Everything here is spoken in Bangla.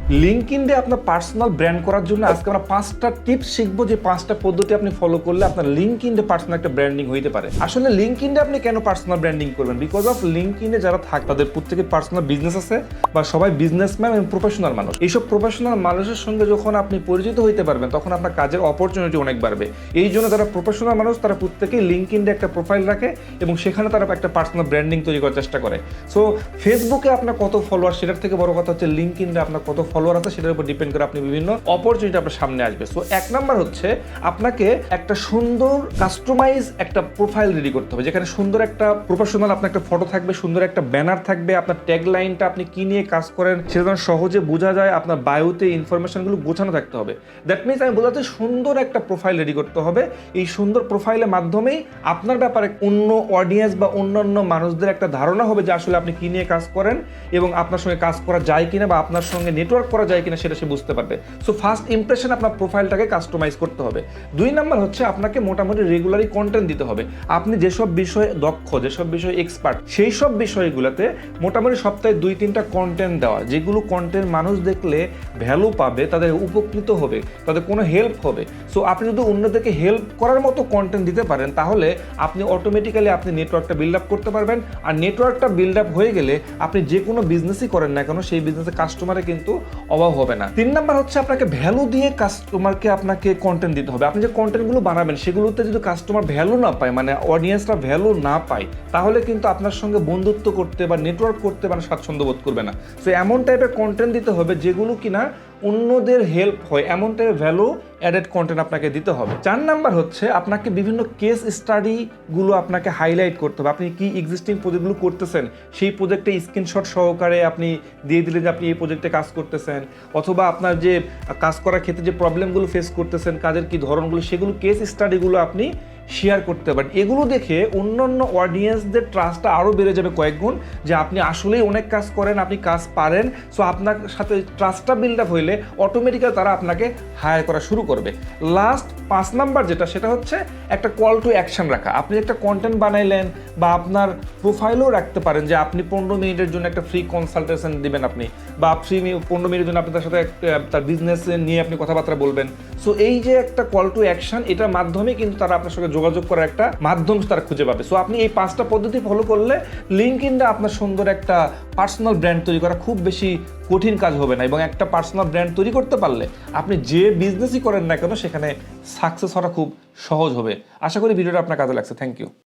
লিঙ্কডইনে আপনার পার্সোনাল ব্র্যান্ড করার জন্য আজকে আমরা 5টা টিপস শিখবো, যে 5টা পদ্ধতি আপনি ফলো করলে আপনার লিঙ্কডইনে পার্সোনাল একটা ব্র্যান্ডিং হইতে পারে। আসলে লিঙ্কডইনে আপনি কেন পার্সোনাল ব্র্যান্ডিং করবেন? বিকজ অফ লিঙ্কডইনে যারা থাকে তাদের প্রত্যেকের পার্সোনাল বিজনেস আছে, বা সবাই বিজনেসম্যান এবং প্রফেশনাল মানুষ। এইসব প্রফেশনাল মানুষের সঙ্গে যখন আপনি পরিচিত হইতে পারবেন তখন আপনার কাজের অপরচুনিটি অনেক বাড়বে। এই জন্য যারা প্রফেশনাল মানুষ তারা প্রত্যেকেই লিঙ্কডইনে একটা প্রোফাইল রাখে এবং সেখানে তারা একটা পার্সোনাল ব্র্যান্ডিং তৈরি করার চেষ্টা করে। সো ফেসবুকে আপনার কত ফলোয়ার, সেটার থেকে বড় কথা হচ্ছে লিঙ্কডইনে আপনার কত ফলোয়ার আছে সেটার উপর ডিপেন্ড করে আপনি বিভিন্ন অপরচুনিটি আপনার সামনে আসবে। সো 1 নাম্বার হচ্ছে আপনাকে একটা সুন্দর কাস্টমাইজ একটা প্রোফাইল রেডি করতে হবে, যেখানে সুন্দর একটা প্রফেশনাল আপনার একটা ফটো থাকবে, সুন্দর একটা ব্যানার থাকবে, আপনার ট্যাগ লাইনটা আপনি কি নিয়ে কাজ করেন সেটা যেন সহজে বোঝা যায়, আপনার বায়োতে ইনফরমেশনগুলো গোছানো থাকতে হবে। দ্যাট মিনস আমি বোঝাতে সুন্দর একটা প্রোফাইল রেডি করতে হবে। এই সুন্দর প্রোফাইলের মাধ্যমেই আপনার ব্যাপারে অন্য অডিয়েন্স বা অন্যান্য মানুষদের একটা ধারণা হবে যে আসলে আপনি কি নিয়ে কাজ করেন এবং আপনার সঙ্গে কাজ করা যায় কিনা বা আপনার সঙ্গে নেটওয়ার্ক করা যায় কিনা সেটা সে বুঝতে পারবে। সো ফার্স্ট ইমপ্রেশন আপনার প্রোফাইলটাকে কাস্টমাইজ করতে হবে। 2 নাম্বার হচ্ছে আপনাকে মোটামুটি রেগুলারই কন্টেন্ট দিতে হবে। আপনি যেসব বিষয়ে দক্ষ, যেসব বিষয়ে এক্সপার্ট, সেই সব বিষয়গুলোতে মোটামুটি সপ্তাহে 2-3টা কন্টেন্ট দেওয়া, যেগুলো কন্টেন্ট মানুষ দেখলে ভ্যালু পাবে, তাদের উপকৃত হবে, তাদের কোনো হেল্প হবে। সো আপনি যদি অন্যদেরকে হেল্প করার মতো কন্টেন্ট দিতে পারেন তাহলে আপনি অটোমেটিক্যালি আপনি নেটওয়ার্কটা বিল্ড আপ করতে পারবেন। আর নেটওয়ার্কটা বিল্ড আপ হয়ে গেলে আপনি যে কোনো বিজনেসই করেন না কেন সেই বিজনেসে কাস্টমারে কিন্তু অভাব হবে না। 3 নাম্বার হচ্ছে আপনাকে ভ্যালু দিয়ে কাস্টমারকে আপনাকে কন্টেন্ট দিতে হবে। আপনি যে কন্টেন্টগুলো বানাবেন সেগুলোতে যদি কাস্টমার ভ্যালু না পায়, মানে অডিয়েন্সরা ভ্যালু না পায়, তাহলে কিন্তু আপনার সঙ্গে বন্ধুত্ব করতে বা নেটওয়ার্ক করতে মানে স্বাচ্ছন্দ্য বোধ করবে না। সো এমন টাইপের কন্টেন্ট দিতে হবে যেগুলো কিনা অন্যদের হেল্প হয়, এমন টাইপের ভ্যালু অ্যাডেড কন্টেন্ট আপনাকে দিতে হবে। 4 নাম্বার হচ্ছে আপনাকে বিভিন্ন কেস স্টাডিগুলো আপনাকে হাইলাইট করতে হবে। আপনি কি এক্সিস্টিং প্রজেক্টগুলো করতেছেন সেই প্রজেক্টে স্ক্রিনশট সহকারে আপনি দিয়ে দিলেন যে আপনি এই প্রজেক্টে কাজ করতেছেন, অথবা আপনার যে কাজ করার ক্ষেত্রে যে প্রবলেমগুলো ফেস করতেছেন, কাজের কি ধরনগুলো, সেগুলো কেস স্টাডিগুলো আপনি শেয়ার করতে পারেন। এগুলো দেখে অন্যান্য অডিয়েন্সদের ট্রাস্টটা আরও বেড়ে যাবে কয়েক গুণ, যে আপনি আসলেই অনেক কাজ করেন, আপনি কাজ পারেন। সো আপনার সাথে ট্রাস্টটা বিল্ড আপ হইলে অটোমেটিক্যালি তারা আপনাকে হায়ার করা শুরু করবে। লাস্ট 5 নাম্বার যেটা, সেটা হচ্ছে একটা কল টু অ্যাকশন রাখা। আপনি একটা কন্টেন্ট বানাইলেন বা আপনার প্রোফাইলেও রাখতে পারেন যে আপনি 15 মিনিটের জন্য একটা ফ্রি কনসালটেশন দিবেন আপনি, বা ফ্রি 15 মিনিটের জন্য আপনার সাথে তার বিজনেস নিয়ে আপনি কথাবার্তা বলবেন। সো এই যে একটা কল টু অ্যাকশন, এটার মাধ্যমে কিন্তু তারা আপনার সঙ্গে যোগাযোগ করার একটা মাধ্যম তারা খুঁজে পাবে। সো আপনি এই 5টা পদ্ধতি ফলো করলে লিঙ্কডইনে আপনার সুন্দর একটা পার্সোনাল ব্র্যান্ড তৈরি করা খুব বেশি কঠিন কাজ হবে না, এবং একটা পার্সোনাল ব্র্যান্ড তৈরি করতে পারলে আপনি যে বিজনেসই করেন না কেন সেখানে সাকসেস হওয়া খুব সহজ হবে। আশা করি ভিডিওটা আপনার কাজে লাগছে। Thank you.